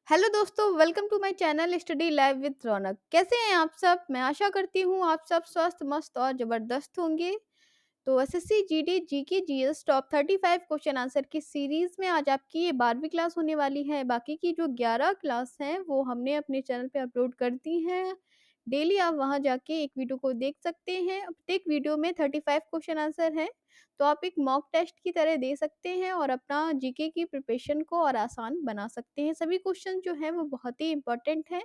Hello दोस्तों, welcome to my channel study live with Raunak. कैसे हैं आप सब? मैं आशा करती हूँ आप सब स्वस्थ मस्त और ज़बरदस्त होंगे। तो SSC GD GK GS top 35 question answer की सीरीज में आज आपकी ये 12वीं क्लास होने वाली है। बाकी की जो 11 क्लास हैं वो हमने अपने चैनल पे अपलोड कर दी हैं। डेली आप वहाँ जाके एक वीडियो को देख सकते हैं। प्रत्येक वीडियो में 35 क्वेश्चन आंसर हैं, तो आप एक मॉक टेस्ट की तरह दे सकते हैं और अपना जीके की प्रिपरेशन को और आसान बना सकते हैं। सभी क्वेश्चन जो हैं वो बहुत ही इंपॉर्टेंट हैं।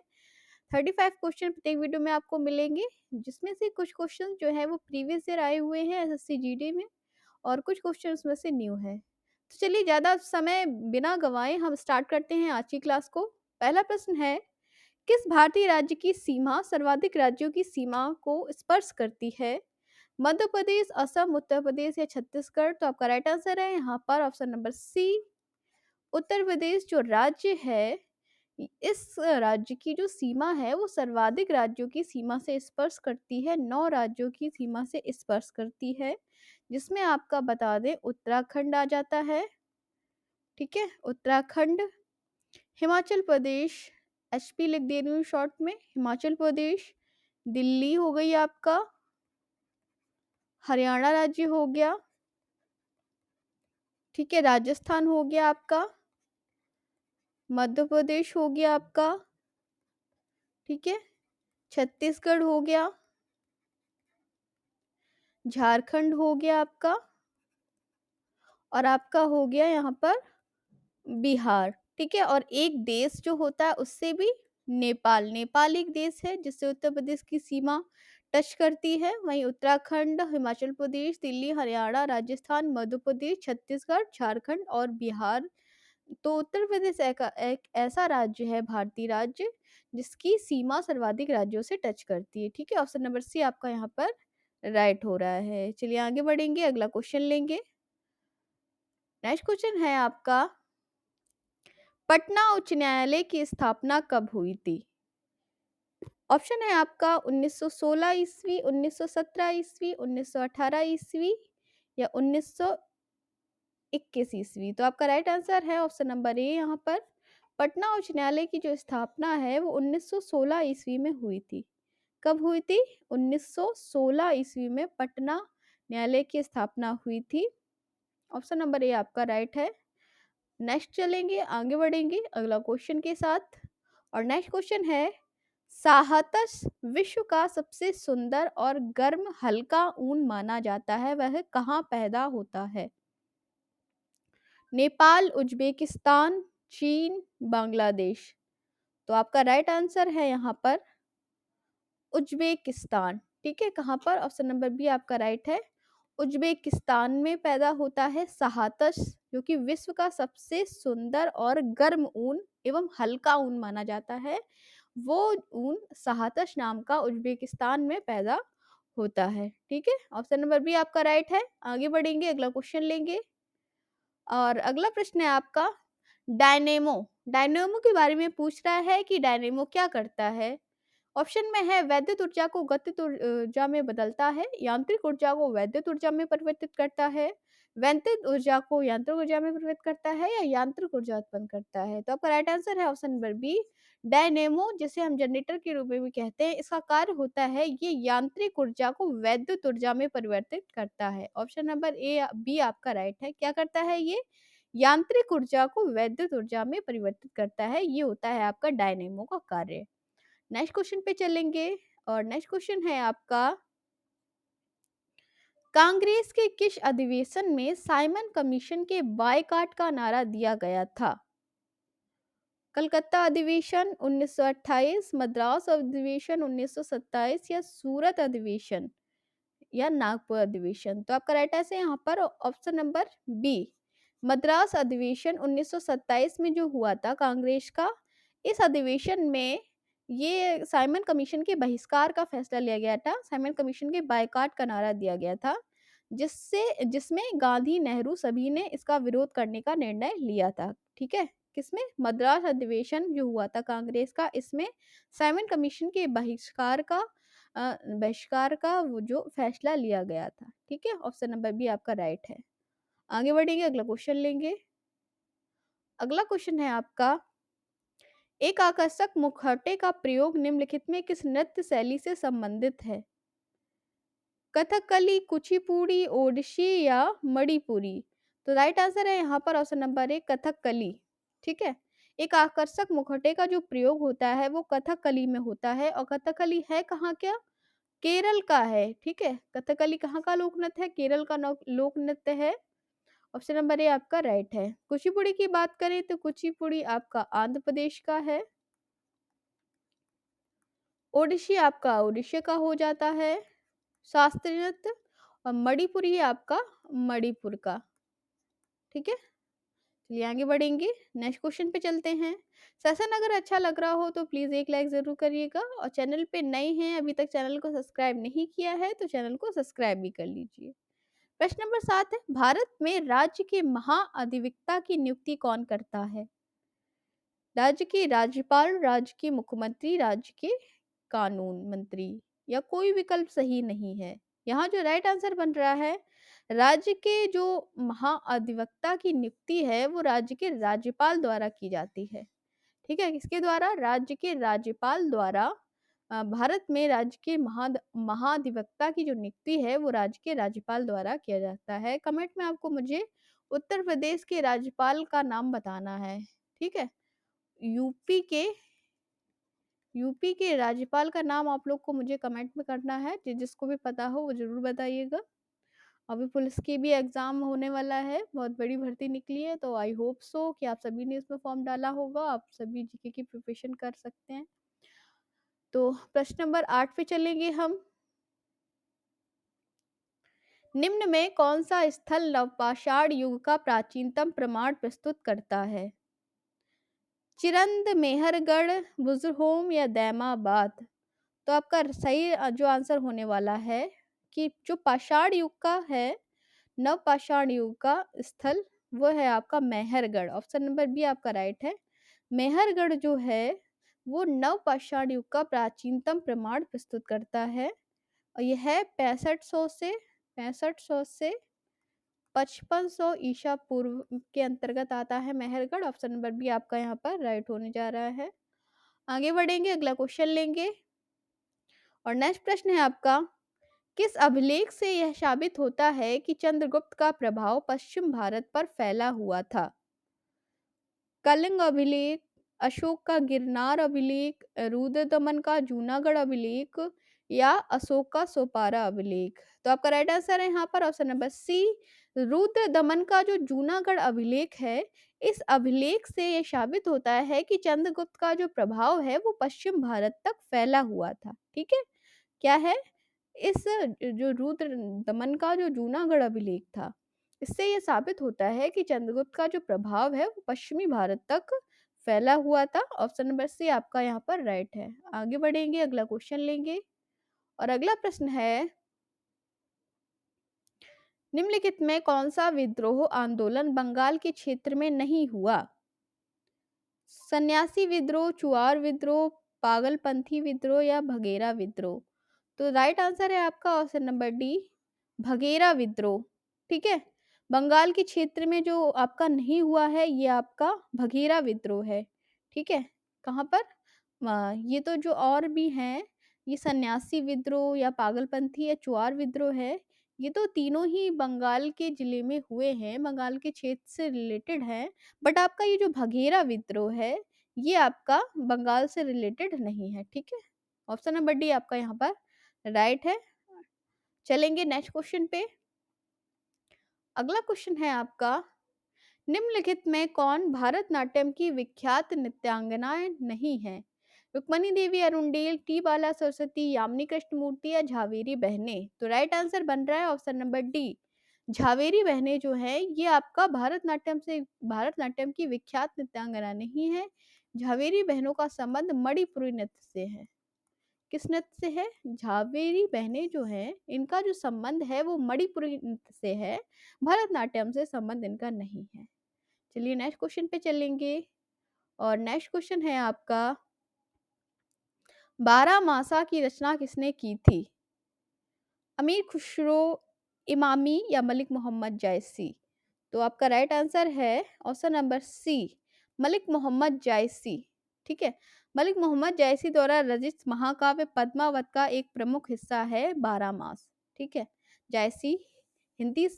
35 क्वेश्चन प्रत्येक वीडियो में आपको मिलेंगे, जिसमें से कुछ क्वेश्चन जो है वो प्रीवियस ईयर आए हुए हैं एसएससी जीडी में और कुछ क्वेश्चन उसमें से न्यू है। तो चलिए ज़्यादा समय बिना गंवाए हम स्टार्ट करते हैं आज की क्लास को। पहला प्रश्न है, किस भारतीय राज्य की सीमा सर्वाधिक राज्यों की सीमा को स्पर्श करती है? मध्य प्रदेश, असम, उत्तर प्रदेश या छत्तीसगढ़? तो आपका राइट आंसर है यहाँ पर ऑप्शन नंबर सी, उत्तर प्रदेश जो राज्य है। इस राज्य की जो सीमा है वो सर्वाधिक राज्यों की सीमा से स्पर्श करती है, 9 राज्यों की सीमा से स्पर्श करती है, जिसमें आपका बता दें उत्तराखंड आ जाता है। ठीक है, उत्तराखंड, हिमाचल प्रदेश, एचपी लिख दे रही हूँ शॉर्ट में, हिमाचल प्रदेश, दिल्ली हो गई आपका, हरियाणा राज्य हो गया, ठीक है, राजस्थान हो गया आपका, मध्य प्रदेश हो गया आपका, ठीक है, छत्तीसगढ़ हो गया, झारखंड हो गया आपका और आपका हो गया यहाँ पर बिहार। ठीक है, और एक देश जो होता है उससे भी नेपाल, नेपाल एक देश है जिससे उत्तर प्रदेश की सीमा टच करती है। वहीं उत्तराखंड, हिमाचल प्रदेश, दिल्ली, हरियाणा, राजस्थान, मध्य प्रदेश, छत्तीसगढ़, झारखंड और बिहार। तो उत्तर प्रदेश एक ऐसा राज्य है, भारतीय राज्य, जिसकी सीमा सर्वाधिक राज्यों से टच करती है। ठीक है, ऑप्शन नंबर सी आपका यहाँ पर राइट हो रहा है। चलिए आगे बढ़ेंगे, अगला क्वेश्चन लेंगे। नेक्स्ट क्वेश्चन है आपका, पटना उच्च न्यायालय की स्थापना कब हुई थी? ऑप्शन है आपका 1916 ईस्वी, 1917 ईस्वी, 1918 ईस्वी या 1921 ईस्वी। तो आपका राइट आंसर है ऑप्शन नंबर ए यहाँ पर। पटना उच्च न्यायालय की जो स्थापना है वो 1916 ईस्वी में हुई थी। कब हुई थी? 1916 ईस्वी में पटना न्यायालय की स्थापना हुई थी। ऑप्शन नंबर ए आपका राइट है। नेक्स्ट चलेंगे, आगे बढ़ेंगे अगला क्वेश्चन के साथ। और नेक्स्ट क्वेश्चन है, साहतस विश्व का सबसे सुंदर और गर्म हल्का ऊन माना जाता है, वह कहाँ पैदा होता है? नेपाल, उज्बेकिस्तान, चीन, बांग्लादेश? तो आपका राइट आंसर है यहाँ पर उज्बेकिस्तान। ठीक है, कहाँ पर? ऑप्शन नंबर बी आपका राइट है। उज्बेकिस्तान में पैदा होता है साहतस, जो कि विश्व का सबसे सुंदर और गर्म ऊन एवं हल्का ऊन माना जाता है। वो ऊन साहतस नाम का उज्बेकिस्तान में पैदा होता है। ठीक है, ऑप्शन नंबर बी आपका राइट है। आगे बढ़ेंगे, अगला क्वेश्चन लेंगे। और अगला प्रश्न है आपका, डायनेमो, डायनेमो के बारे में पूछ रहा है कि डायनेमो क्या करता है। ऑप्शन में है, वैद्युत ऊर्जा को गतिज ऊर्जा में बदलता है, यांत्रिक ऊर्जा को वैद्युत ऊर्जा में परिवर्तित करता है, वैद्युत ऊर्जा को यांत्रिक ऊर्जा में परिवर्तित करता है या यांत्रिक ऊर्जा उत्पन्न करता है। तो आपका राइट आंसर है ऑप्शन नंबर बी, डायनेमो, जिसे हम जनरेटर के रूप में भी कहते हैं। इसका कार्य होता है ये यांत्रिक ऊर्जा को वैद्युत ऊर्जा में परिवर्तित करता है। ऑप्शन नंबर ए बी आपका राइट है। क्या करता है ये? यांत्रिक ऊर्जा को वैद्युत ऊर्जा में परिवर्तित करता है। ये होता है आपका डायनेमो का कार्य। नेक्स्ट क्वेश्चन पे चलेंगे। और नेक्स्ट क्वेश्चन है आपका, कांग्रेस के किस अधिवेशन में साइमन कमीशन के बायकॉट का नारा दिया गया था? कलकत्ता अधिवेशन 1928, मद्रास अधिवेशन 1927 या सूरत अधिवेशन या नागपुर अधिवेशन? तो आपका राइट आंसर यहाँ पर ऑप्शन नंबर बी, मद्रास अधिवेशन 1927 में जो हुआ था कांग्रेस का। इस अधिवेशन में ये साइमन कमीशन के बहिष्कार का फैसला लिया गया था, साइमन कमीशन के बायकॉट का नारा दिया गया था, जिसमें गांधी, नेहरू सभी ने इसका विरोध करने का निर्णय लिया था। ठीक है, किसमें? मद्रास अधिवेशन जो हुआ था कांग्रेस का, इसमें साइमन कमीशन के बहिष्कार का वो जो फैसला लिया गया था। ठीक है, ऑप्शन नंबर बी आपका राइट है। आगे बढ़ेंगे, अगला क्वेश्चन लेंगे। अगला क्वेश्चन है आपका, एक आकर्षक मुखौटे का प्रयोग निम्नलिखित में किस नृत्य शैली से संबंधित है? कथकली, कुचिपुड़ी, ओडिसी या मणिपुरी? तो राइट आंसर है यहाँ पर ऑप्शन नंबर ए कथकली। ठीक है। एक आकर्षक मुखौटे का जो प्रयोग होता है वो कथकली में होता है, और कथकली है कहाँ क्या? केरल का है। ठीक है। कथकली कहाँ का लोक नृत्य है? केरल का लोक नृत्य है। ऑप्शन नंबर ए आपका राइट है। कुचिपुड़ी की बात करें तो कुचिपुड़ी आपका आंध्र प्रदेश का है। ओडिसी आपका उड़ीसा का हो जाता है शास्त्रीय नृत्य, और मणिपुरी आपका मणिपुर का। ठीक है। चलिए आगे बढ़ेंगे, नेक्स्ट क्वेश्चन पे चलते हैं। सेशन अगर अच्छा लग रहा हो तो प्लीज एक लाइक जरूर करिएगा, और चैनल पे नए हैं अभी तक चैनल को सब्सक्राइब नहीं किया है तो चैनल को सब्सक्राइब भी कर लीजिए। प्रश्न नंबर 7 है, भारत में राज्य के महाअधिवक्ता की नियुक्ति कौन करता है? राज्य के राज्यपाल, राज्य के मुख्यमंत्री, राज्य के कानून मंत्री, या कोई विकल्प सही नहीं है। यहाँ जो राइट आंसर बन रहा है, राज्य के जो महाअधिवक्ता की नियुक्ति है वो राज्य के राज्यपाल द्वारा की जाती है। ठीक है। किसके द्वारा? राज्य के राज्यपाल द्वारा। भारत में राज्य के महाधिवक्ता की जो नियुक्ति है वो राज्य के राज्यपाल द्वारा किया जाता है। कमेंट में आपको मुझे उत्तर प्रदेश के राज्यपाल का नाम बताना है। ठीक है। यूपी के यूपी के राज्यपाल का नाम आप लोग को मुझे कमेंट में करना है। जिसको भी पता हो वो जरूर बताइएगा। अभी पुलिस की भी एग्जाम होने वाला है, बहुत बड़ी भर्ती निकली है, तो आई होप सो कि आप सभी ने इसमें फॉर्म डाला होगा, आप सभी जीके की प्रिपरेशन कर सकते हैं। तो प्रश्न नंबर 8 पे चलेंगे हम। निम्न में कौन सा स्थल नवपाषाण युग का प्राचीनतम प्रमाण प्रस्तुत करता है? चिरंद, मेहरगढ़, बुजरहोम या दैमाबाद? तो आपका सही जो आंसर होने वाला है कि जो पाषाण युग का है, नवपाषाण युग का स्थल, वो है आपका मेहरगढ़। ऑप्शन नंबर बी आपका राइट है। मेहरगढ़ जो है वो नवपाषाण युग का प्राचीनतम प्रमाण प्रस्तुत करता है, और यह है 6500 से 5500 ईसा पूर्व के अंतर्गत आता है मेहरगढ़। ऑप्शन नंबर बी आपका यहाँ पर राइट होने जा रहा है। आगे बढ़ेंगे, अगला क्वेश्चन लेंगे, और नेक्स्ट प्रश्न है आपका, किस अभिलेख से यह साबित होता है कि चंद्रगुप्त का प्रभाव पश्चिम भारत पर फैला हुआ था? कलिंग अभिलेख, अशोक का गिरनार अभिलेख, रुद्रदमन का जूनागढ़ अभिलेख, या अशोक का सोपारा अभिलेख? तो आपका राइट आंसर है यहाँ पर ऑप्शन नंबर सी, रुद्रदमन का जो जूनागढ़ अभिलेख है, इस अभिलेख से यह साबित होता है कि चंद्रगुप्त का जो प्रभाव है वो पश्चिम भारत तक फैला हुआ था। ठीक है। क्या है? इस जो रुद्र दमन का जो जूनागढ़ अभिलेख था, इससे ये साबित होता है कि चंद्रगुप्त का जो प्रभाव है वो पश्चिमी भारत तक फैला हुआ था। ऑप्शन नंबर सी आपका यहाँ पर राइट है। आगे बढ़ेंगे, अगला क्वेश्चन लेंगे, और अगला प्रश्न है, निम्नलिखित में कौन सा विद्रोह आंदोलन बंगाल के क्षेत्र में नहीं हुआ? सन्यासी विद्रोह, चुआर विद्रोह, पागलपंथी विद्रोह, या भगेरा विद्रोह? तो राइट आंसर है आपका ऑप्शन नंबर डी, भगेरा विद्रोह। ठीक है। बंगाल के क्षेत्र में जो आपका नहीं हुआ है ये आपका भगेरा विद्रोह है। ठीक है। कहाँ पर? ये तो जो और भी हैं, ये सन्यासी विद्रोह या पागलपंथी या चुआर विद्रोह है, ये तो तीनों ही बंगाल के जिले में हुए हैं, बंगाल के क्षेत्र से रिलेटेड है। बट आपका ये जो भगेरा विद्रोह है ये आपका बंगाल से रिलेटेड नहीं है। ठीक है। ऑप्शन नंबर डी आपका यहाँ पर राइट है। चलेंगे नेक्स्ट क्वेश्चन पे। अगला क्वेश्चन है आपका, निम्नलिखित में कौन भारतनाट्यम की विख्यात नृत्यांगनाएं नहीं है? रुक्मणी देवी अरुंडेल, टी बाला सरस्वती, यामिनी कृष्णमूर्ति, या झावेरी बहनें? तो राइट आंसर बन रहा है ऑप्शन नंबर डी, झावेरी बहनें जो है ये आपका भारतनाट्यम की विख्यात नृत्यांगना नहीं है। झावेरी बहनों का संबंध मणिपुरी नृत्य से है। किस नृत्य से है? झावेरी बहनें जो है इनका जो संबंध है वो मणिपुरी नृत्य से है, भरतनाट्यम से संबंध इनका नहीं है। चलिए नेक्स्ट क्वेश्चन पे चलेंगे, और नेक्स्ट क्वेश्चन है आपका, 12 मासा की रचना किसने की थी? अमीर खुसरो, इमामी, या मलिक मोहम्मद जायसी? तो आपका राइट आंसर है option number C, Malik Mohammad Jayasi. ठीक है। मलिक मोहम्मद जैसी द्वारा रचित महाकाव्य पद्मावत का एक प्रमुख हिस्सा है बारहमास। ठीक है। जैसी हिंदी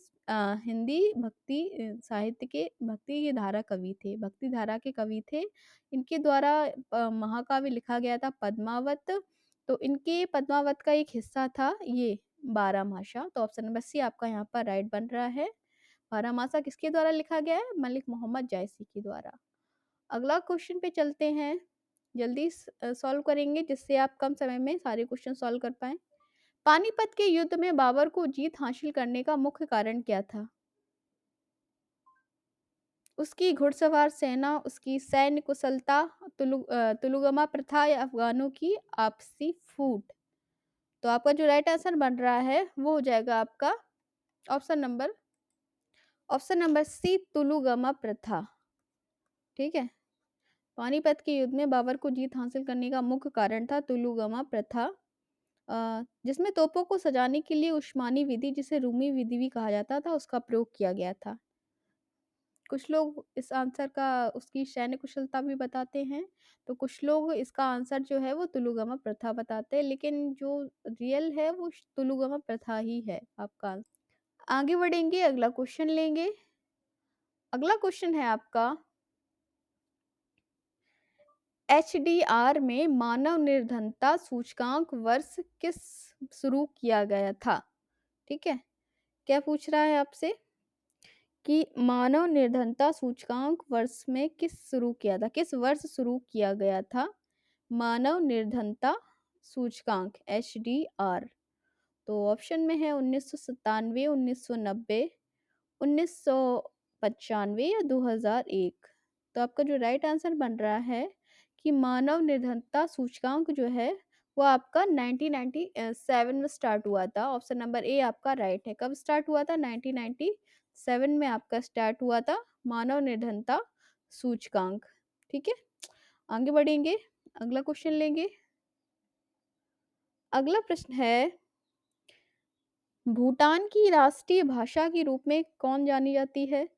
हिंदी भक्ति साहित्य के भक्ति की धारा कवि थे, भक्ति धारा के कवि थे। इनके द्वारा महाकाव्य लिखा गया था पद्मावत। तो इनके पद्मावत का एक हिस्सा था ये बारहमासा। तो ऑप्शन नंबर सी आपका यहाँ पर राइट बन रहा है। बारहमासा किसके द्वारा लिखा गया है? मलिक मोहम्मद जैसी के द्वारा। अगला क्वेश्चन पे चलते हैं, जल्दी सॉल्व करेंगे जिससे आप कम समय में सारे क्वेश्चन सॉल्व कर पाएं। पानीपत के युद्ध में बाबर को जीत हासिल करने का मुख्य कारण क्या था? उसकी घुड़सवार सेना, उसकी सैन्य कुशलता, तुलुगमा प्रथा या अफगानों की आपसी फूट। तो आपका जो राइट आंसर बन रहा है वो हो जाएगा आपका ऑप्शन नंबर सी, तुलुगमा प्रथा। ठीक है। पानीपत के युद्ध में बाबर को जीत हासिल करने का मुख्य कारण था तुलुगमा प्रथा, जिसमें तोपों को सजाने के लिए उस्मानी विधि, जिसे रूमी विधि भी कहा जाता था, उसका प्रयोग किया गया था। कुछ लोग इस आंसर का उसकी सैन्य कुशलता भी बताते हैं, तो कुछ लोग इसका आंसर जो है वो तुलुगमा प्रथा बताते हैं, लेकिन जो रियल है वो तुलुगमा प्रथा ही है आपका आंसर। आगे बढ़ेंगे, अगला क्वेश्चन लेंगे। अगला क्वेश्चन है आपका, एचडीआर में मानव निर्धनता सूचकांक वर्ष किस शुरू किया गया था? ठीक है। क्या पूछ रहा है आपसे कि मानव निर्धनता सूचकांक वर्ष में किस वर्ष शुरू किया गया था? मानव निर्धनता सूचकांक एचडीआर। तो ऑप्शन में है 1997, 1990, 1995 या 2001। तो आपका जो राइट आंसर बन रहा है कि मानव निर्धनता सूचकांक जो है वो आपका 1997 में स्टार्ट हुआ था। ऑप्शन नंबर ए आपका राइट है। कब स्टार्ट हुआ था? 1997 में आपका स्टार्ट हुआ था मानव निर्धनता सूचकांक। ठीक है। आगे बढ़ेंगे, अगला क्वेश्चन लेंगे। अगला प्रश्न है, भूटान की राष्ट्रीय भाषा के रूप में कौन जानी जाती है?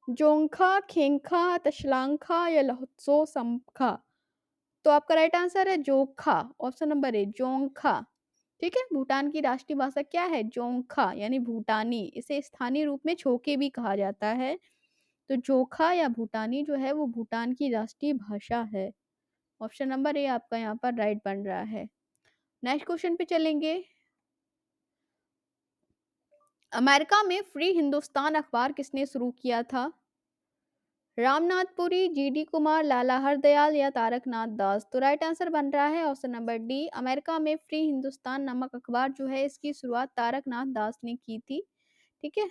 जोंगखा, खेंगखा, तशलांगखा या लहोत्सो-सम्खा। तो आपका राइट आंसर है Dzongkha. Option number A Dzongkha. ठीक है। भूटान की राष्ट्रीय भाषा क्या है? जोंगखा, यानी भूटानी। इसे स्थानीय रूप में छोके भी कहा जाता है। तो जोखा या भूटानी जो है वो भूटान की राष्ट्रीय भाषा है। ऑप्शन नंबर ए आपका यहाँ पर राइट बन रहा है। नेक्स्ट क्वेश्चन पे चलेंगे। अमेरिका में फ्री हिंदुस्तान अखबार किसने शुरू किया था? रामनाथपुरी, जीडी कुमार, लाला हरदयाल या तारकनाथ दास। तो राइट आंसर बन रहा है ऑप्शन नंबर डी। अमेरिका में फ्री हिंदुस्तान नामक अखबार जो है इसकी शुरुआत तारकनाथ दास ने की थी। ठीक है।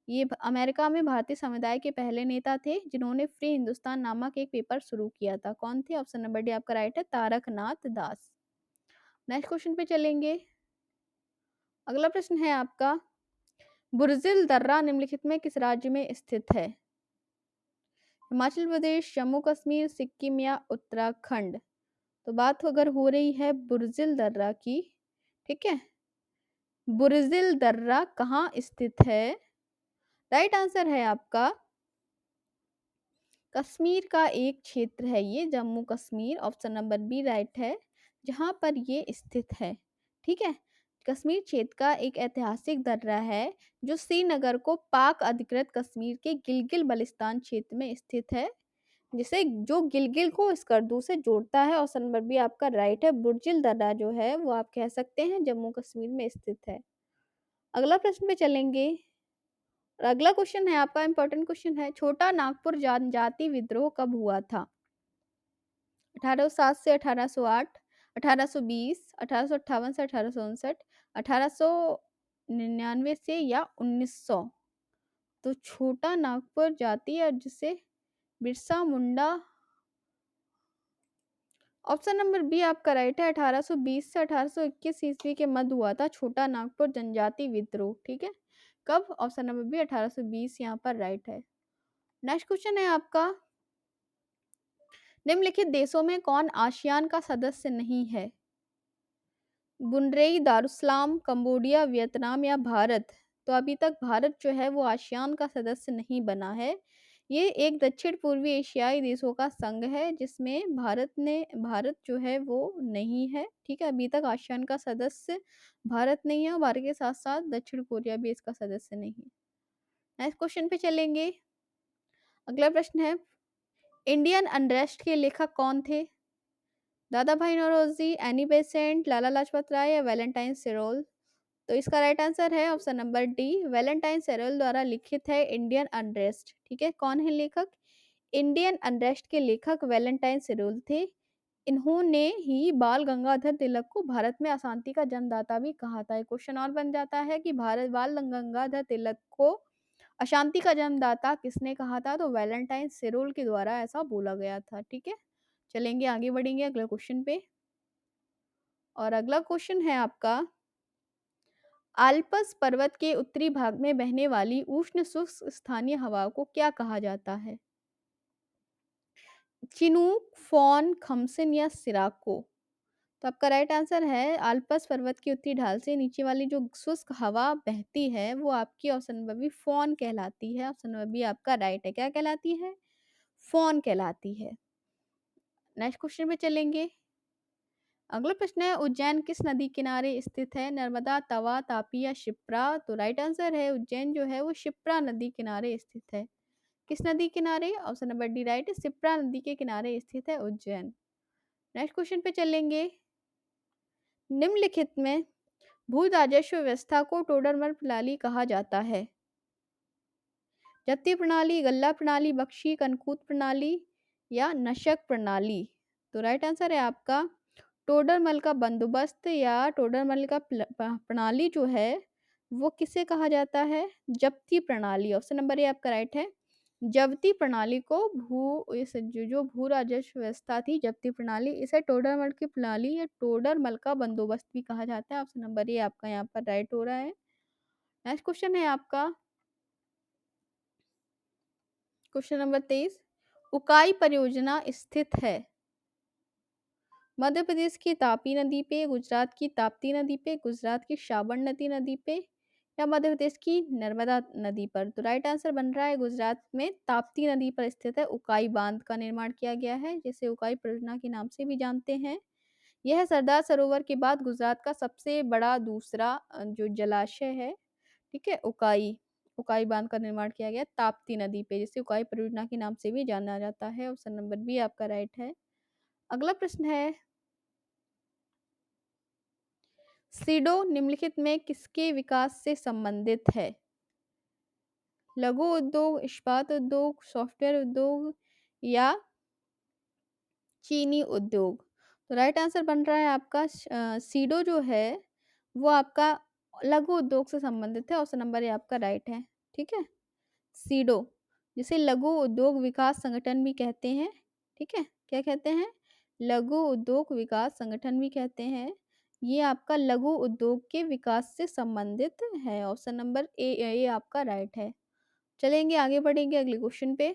ये अमेरिका में भारतीय समुदाय के पहले नेता थे जिन्होंने फ्री हिंदुस्तान नामक एक पेपर शुरू किया था। कौन थे? ऑप्शन नंबर डी आपका राइट है, तारकनाथ दास। नेक्स्ट क्वेश्चन पे चलेंगे। अगला प्रश्न है आपका, बुर्जिल दर्रा निम्नलिखित में किस राज्य में स्थित है? हिमाचल प्रदेश, जम्मू कश्मीर, सिक्किम या उत्तराखंड। तो बात अगर हो रही है बुर्जिल दर्रा की, ठीक है, बुर्जिल दर्रा कहाँ स्थित है? राइट आंसर है आपका कश्मीर का एक क्षेत्र है ये, Jammu Kashmir. Option number B right है, जहां पर ये स्थित है। ठीक है। कश्मीर क्षेत्र का एक ऐतिहासिक दर्रा है जो श्रीनगर को पाक अधिकृत कश्मीर के गिलगिल बल्तिस्तान क्षेत्र में स्थित है, जिसे जो गिलगिल को स्कर्दू से जोड़ता है। ऑप्शन नंबर बी आपका राइट है। बुर्जिल दर्रा जो है वो आप कह सकते हैं जम्मू कश्मीर में स्थित है। अगला प्रश्न पे चलेंगे। और अगला क्वेश्चन है आपका, इंपॉर्टेंट क्वेश्चन है, छोटा नागपुर जनजाति विद्रोह कब हुआ था? 1807 से 1808, 1820, 1858 से 1859, 1899 से या 1900। तो छोटा नागपुर जाति या जिसे Birsa Munda, option number B आपका राइट है। 1820 से 1821 ईस्वी के मध्य हुआ था छोटा नागपुर जनजाति विद्रोह। ठीक है। कब? ऑप्शन नंबर बी 1820 यहाँ पर राइट है। नेक्स्ट क्वेश्चन है आपका, निम्नलिखित देशों में कौन आसियान का सदस्य नहीं है? बुनरेई, दारुसलाम, कंबोडिया, वियतनाम या भारत। तो अभी तक भारत जो है वो आसियान का सदस्य नहीं बना है। ये एक दक्षिण पूर्वी एशियाई देशों का संघ है जिसमें भारत जो है वो नहीं है। ठीक है, अभी तक आसियान का सदस्य भारत नहीं है और भारत के साथ साथ दक्षिण कोरिया भी इसका सदस्य नहीं है। नेक्स्ट क्वेश्चन पे चलेंगे। अगला प्रश्न है, इंडियन अनरेस्ट के लेखक कौन थे? दादा भाई नौरोजी, एनी बेसेंट, लाला लाजपत राय या वैलेंटाइन सेरोल? तो इसका राइट आंसर है ऑप्शन नंबर डी, वैलेंटाइन सेरोल द्वारा लिखित है इंडियन अनरेस्ट। ठीक है, कौन है लेखक? इंडियन अनरेस्ट के लेखक वैलेंटाइन सेरोल थे। इन्होंने ही बाल गंगाधर तिलक को भारत में अशांति का जन्मदाता भी कहा था। क्वेश्चन और बन जाता है कि भारत बाल गंगाधर तिलक को अशांति का जन्मदाता किसने कहा था? तो वैलेंटाइन सेरोल के द्वारा ऐसा बोला गया था। ठीक है, चलेंगे आगे बढ़ेंगे अगले क्वेश्चन पे। और अगला क्वेश्चन है आपका, आल्प्स पर्वत के उत्तरी भाग में बहने वाली उष्ण शुष्क स्थानीय हवा को क्या कहा जाता है? चिनूक, फॉन, खमसिन या सिराको? तो आपका राइट आंसर है, आल्प्स पर्वत की उत्तरी ढाल से नीचे वाली जो शुष्क हवा बहती है वो आपकी ऑप्शन नंबर बी फॉन कहलाती है। ऑप्शन नंबर बी आपका राइट है। क्या कहलाती है? फॉन कहलाती है। नेक्स्ट क्वेश्चन पे चलेंगे। अगला प्रश्न है, उज्जैन किस नदी किनारे स्थित है? नर्मदा, तवा, तापी या शिप्रा? तो राइट आंसर है, उज्जैन जो है वो शिप्रा नदी किनारे स्थित है। किस नदी किनारे? ऑप्शन नंबर डी राइट है, शिप्रा नदी के किनारे स्थित है उज्जैन। नेक्स्ट क्वेश्चन पे चलेंगे। निम्नलिखित में भू राजस्व व्यवस्था को टोडरमल प्रणाली कहा जाता है? जप्ती प्रणाली, गल्ला प्रणाली, बख्शी कनकूत प्रणाली या नशक प्रणाली? तो राइट आंसर है आपका, टोडरमल का बंदोबस्त या टोडरमल का प्रणाली जो है वो किसे कहा जाता है? जप्ती प्रणाली। ऑप्शन नंबर ए आपका राइट है। जप्ती प्रणाली को जो भू राजस्व व्यवस्था थी, जप्ती प्रणाली, इसे टोडरमल की प्रणाली या टोडरमल का बंदोबस्त भी कहा जाता है। ऑप्शन नंबर ए आपका यहाँ पर राइट हो रहा है। नेक्स्ट क्वेश्चन है आपका क्वेश्चन नंबर 23, उकाई परियोजना स्थित है मध्य प्रदेश की तापी नदी पे, गुजरात की ताप्ती नदी पे, गुजरात की साबरमती नदी पे या मध्य प्रदेश की नर्मदा नदी पर? तो राइट आंसर बन रहा है, गुजरात में ताप्ती नदी पर स्थित है उकाई बांध का निर्माण किया गया है, जिसे उकाई परियोजना के नाम से भी जानते हैं। यह सरदार सरोवर के बाद गुजरात का सबसे बड़ा दूसरा जो जलाशय है। ठीक है, उकाई उकाई बांध का निर्माण किया गया ताप्ती नदी पे, जिसे उकाई परियोजना के नाम से भी जाना जाता है। ऑप्शन नंबर बी आपका राइट है। अगला प्रश्न है, सीडो निम्नलिखित में किसके विकास से संबंधित है? लघु उद्योग, इस्पात उद्योग, सॉफ्टवेयर उद्योग या चीनी उद्योग? तो राइट आंसर बन रहा है आपका सीडो जो है वो आपका लघु उद्योग से संबंधित है। ऑप्शन नंबर ए आपका राइट है। ठीक है, सीडो जिसे लघु उद्योग विकास संगठन भी कहते हैं। ठीक है, क्या कहते हैं? लघु उद्योग विकास संगठन भी कहते हैं। ये आपका लघु उद्योग के विकास से संबंधित है। ऑप्शन नंबर ए आपका राइट है। चलेंगे आगे बढ़ेंगे अगले क्वेश्चन पे।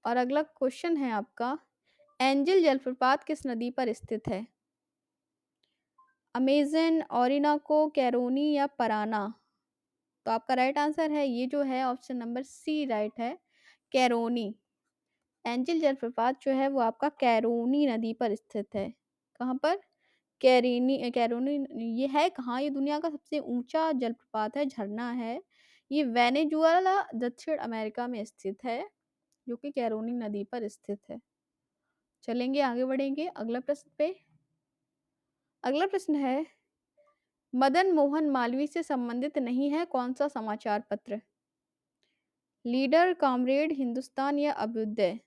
और अगला क्वेश्चन है आपका, एंजल जलप्रपात किस नदी पर स्थित है? अमेजन, ओरिनाको, कैरोनी या पराना? तो आपका राइट आंसर है, ये जो है ऑप्शन नंबर सी राइट है, कैरोनी। एंजल जलप्रपात जो है वो आपका कैरोनी नदी पर स्थित है। कहाँ पर? कैरोनी। ये है कहाँ? ये दुनिया का सबसे ऊंचा जलप्रपात है, झरना है। ये वेनेजुएला दक्षिण अमेरिका में स्थित है, जो कि कैरोनी नदी पर स्थित है। चलेंगे आगे बढ़ेंगे अगला प्रश्न पे। अगला प्रश्न है, मदन मोहन मालवीय से संबंधित नहीं है कौन सा समाचार पत्र? लीडर, कामरेड, हिंदुस्तान या अभ्युदय?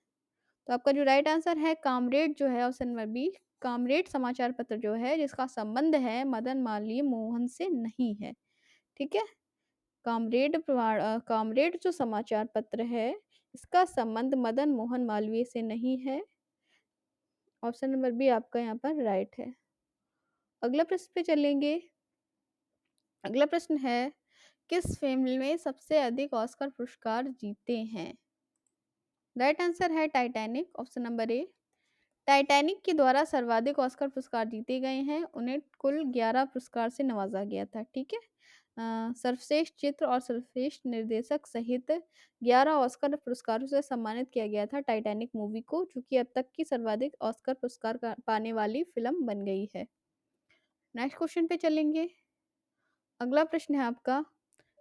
तो आपका जो राइट आंसर है, कामरेड जो है ऑप्शन नंबर बी, कामरेड समाचार पत्र जो है जिसका संबंध है मदन मालवीय मोहन से नहीं है। ठीक है, कामरेड जो समाचार पत्र है इसका संबंध मदन मोहन मालवीय से नहीं है। ऑप्शन नंबर बी आपका यहाँ पर राइट है। अगला प्रश्न पे चलेंगे। अगला प्रश्न है, किस फिल्म में सबसे अधिक ऑस्कर पुरस्कार जीते हैं? राइट आंसर है Titanic. Option number A, Titanic के द्वारा सर्वाधिक ऑस्कर पुरस्कार जीते गए हैं। उन्हें कुल 11 पुरस्कार से नवाजा गया था। ठीक है, सर्वश्रेष्ठ चित्र और सर्वश्रेष्ठ निर्देशक सहित 11 ऑस्कर पुरस्कारों से सम्मानित किया गया था टाइटैनिक मूवी को, जो कि अब तक की सर्वाधिक ऑस्कर पुरस्कार पाने वाली फिल्म बन गई है। नेक्स्ट क्वेश्चन पे चलेंगे। अगला प्रश्न है आपका,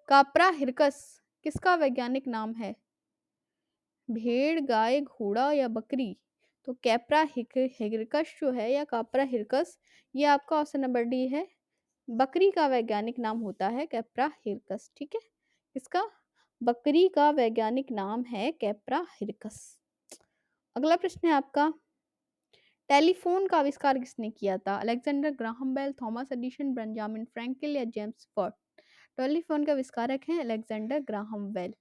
काप्रा हिरकस किसका वैज्ञानिक नाम है? भेड़, गाय, घोड़ा या बकरी? तो कैप्रा हिरकस जो है या काप्रा हिरकस, ये आपका ऑप्शन नंबर डी है। बकरी का वैज्ञानिक नाम होता है कैप्रा हिरकस। ठीक है, इसका बकरी का वैज्ञानिक नाम है कैप्रा हिरकस। अगला प्रश्न है आपका, टेलीफोन का आविष्कार किसने किया था? Alexander Graham Bell, Thomas Edison, Benjamin Franklin या जेम्स वाट? टेलीफोन का आविष्कारक हैं अलेक्जेंडर ग्राहम बेल।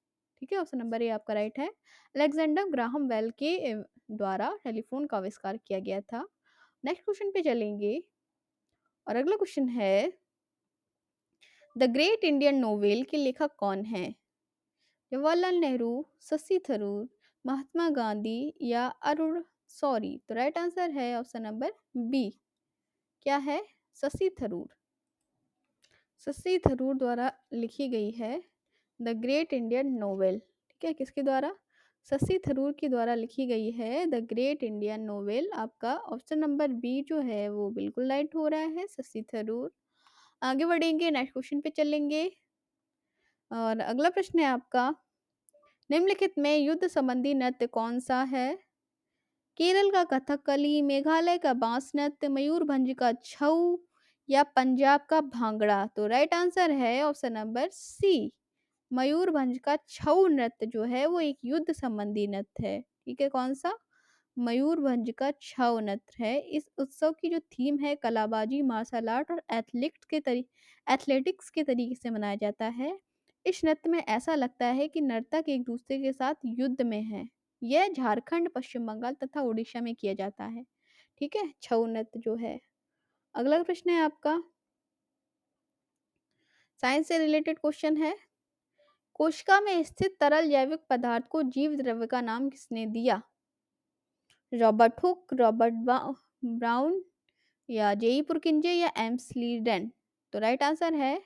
ठीक है, ऑप्शन नंबर ए आपका राइट है। अलेक्जेंडर ग्राहम बेल के द्वारा टेलीफोन का आविष्कार किया गया था। नेक्स्ट क्वेश्चन पे चलेंगे और अगला क्वेश्चन है, द ग्रेट इंडियन नोवेल के लेखक कौन है? जवाहरलाल नेहरू, शशि थरूर, महात्मा गांधी या अरुण सौरी? तो राइट आंसर है ऑप्शन नंबर बी। क्या है? शशि थरूर। शशि थरूर द्वारा लिखी गई है द ग्रेट इंडियन नोवेल। ठीक है, किसके द्वारा? शशि थरूर के द्वारा लिखी गई है द ग्रेट इंडियन नोवेल। आपका ऑप्शन नंबर बी जो है वो बिल्कुल राइट हो रहा है, शशि थरूर। आगे बढ़ेंगे, नेक्स्ट क्वेश्चन पे चलेंगे और अगला प्रश्न है आपका, निम्नलिखित में युद्ध संबंधी नृत्य कौन सा है? केरल का कथकली, मेघालय का बांस नृत्य, मयूरभंज का छऊ या पंजाब का भांगड़ा? तो राइट आंसर है ऑप्शन नंबर सी, मयूरभंज का छऊ नृत्य जो है वो एक युद्ध संबंधी नृत्य है। ठीक है, कौन सा? मयूरभंज का छऊ नृत्य है। इस उत्सव की जो थीम है कलाबाजी, मार्शल आर्ट और एथलेटिक्स के तरीके से मनाया जाता है। इस नृत्य में ऐसा लगता है कि नर्तक एक दूसरे के साथ युद्ध में हैं। यह झारखंड, पश्चिम बंगाल तथा उड़ीसा में किया जाता है। ठीक है, छऊ नृत्य जो है। अगला प्रश्न है आपका, साइंस से रिलेटेड क्वेश्चन है, कोशिका में स्थित तरल जैविक पदार्थ को जीव द्रव्य का नाम किसने दिया? रॉबर्ट हुक, रॉबर्ट ब्राउन या जेई पुरकिंजे या एम्सलीडेन? तो राइट आंसर है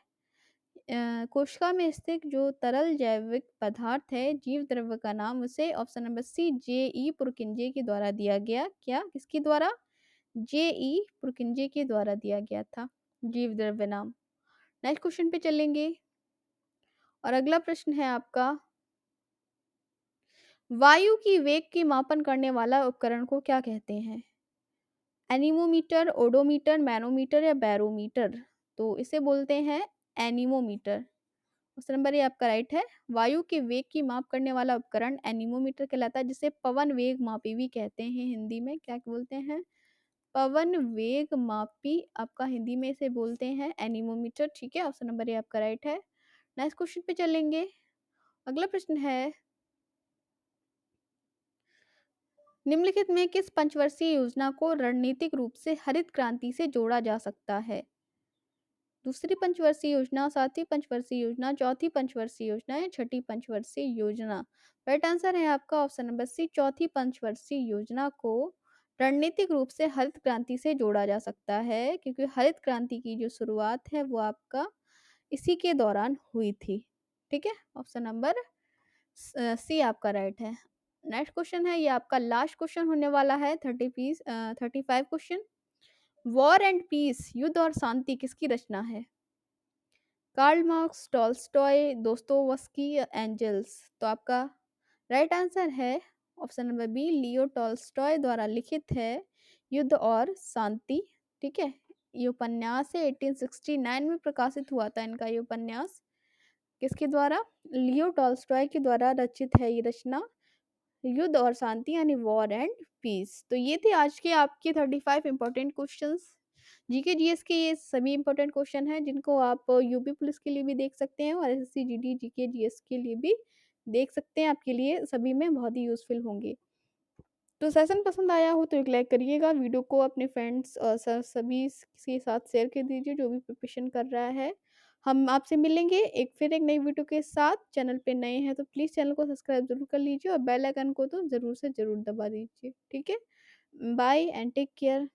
कोशिका में स्थित जो तरल जैविक पदार्थ है जीव द्रव्य का नाम, उसे option number C J E Purkinje के द्वारा दिया गया। क्या, किसके द्वारा? जेई पुरकिंजे के द्वारा दिया गया था जीव द्रव्य नाम। नेक्स्ट क्वेश्चन पे चलेंगे और अगला प्रश्न है आपका, वायु की वेग की मापन करने वाला उपकरण को क्या कहते हैं? एनीमोमीटर, ओडोमीटर, मैनोमीटर या बैरोमीटर? तो इसे बोलते हैं एनीमोमीटर। ऑप्शन नंबर ए आपका राइट है। वायु के वेग की माप करने वाला उपकरण एनीमोमीटर कहलाता है, जिसे पवन वेग मापी भी कहते हैं हिंदी में। क्या बोलते हैं? पवन वेग मापी आपका हिंदी में इसे बोलते हैं एनीमोमीटर। ठीक है, ऑप्शन नंबर ए आपका राइट है। नेक्स्ट क्वेश्चन पे चलेंगे। अगला प्रश्न है, निम्नलिखित में किस पंचवर्षीय योजना को रणनीतिक रूप से हरित क्रांति से जोड़ा जा सकता है? दूसरी पंचवर्षीय योजना, सातवीं पंचवर्षीय योजना, चौथी पंचवर्षीय योजना या छठी पंचवर्षीय योजना? राइट आंसर है आपका ऑप्शन नंबर सी, चौथी पंचवर्षीय योजना को रणनीतिक रूप से हरित क्रांति से जोड़ा जा सकता है, क्योंकि हरित क्रांति की जो शुरुआत है वो आपका इसी के दौरान हुई थी। ठीक है, ऑप्शन नंबर सी आपका राइट है। नेक्स्ट क्वेश्चन है, ये आपका लास्ट क्वेश्चन होने वाला है, 35 क्वेश्चन। वॉर एंड पीस, युद्ध और शांति किसकी रचना है? कार्ल मार्क्स, टॉल्स्टॉय, दोस्तोवस्की या एंजल्स? तो आपका राइट आंसर है option number B, Leo Tolstoy द्वारा लिखित है युद्ध और शांति। ठीक है, ये उपन्यास है 1869 में प्रकाशित हुआ था इनका ये उपन्यास। किसके द्वारा? लियो टॉल्स्टॉय के द्वारा रचित है ये रचना, युद्ध और शांति यानी वॉर एंड पीस। तो ये थे आज के आपके 35 इंपॉर्टेंट क्वेश्चंस। जीके जीएस के ये सभी इंपॉर्टेंट क्वेश्चन हैं जिनको आप यूपी पुलिस के लिए भी देख सकते हैं और एसएससी जीडी जीके जीएस के लिए भी देख सकते हैं। आपके लिए सभी में बहुत ही यूजफुल होंगे। तो सेशन पसंद आया हो तो एक लाइक करिएगा, वीडियो को अपने फ्रेंड्स और सभी के साथ शेयर कर दीजिए जो भी प्रिपरेशन कर रहा है। हम आपसे मिलेंगे एक नई वीडियो के साथ। चैनल पे नए हैं तो प्लीज़ चैनल को सब्सक्राइब जरूर कर लीजिए और बेल आइकन को तो ज़रूर से ज़रूर दबा दीजिए। ठीक है, बाय एंड टेक केयर।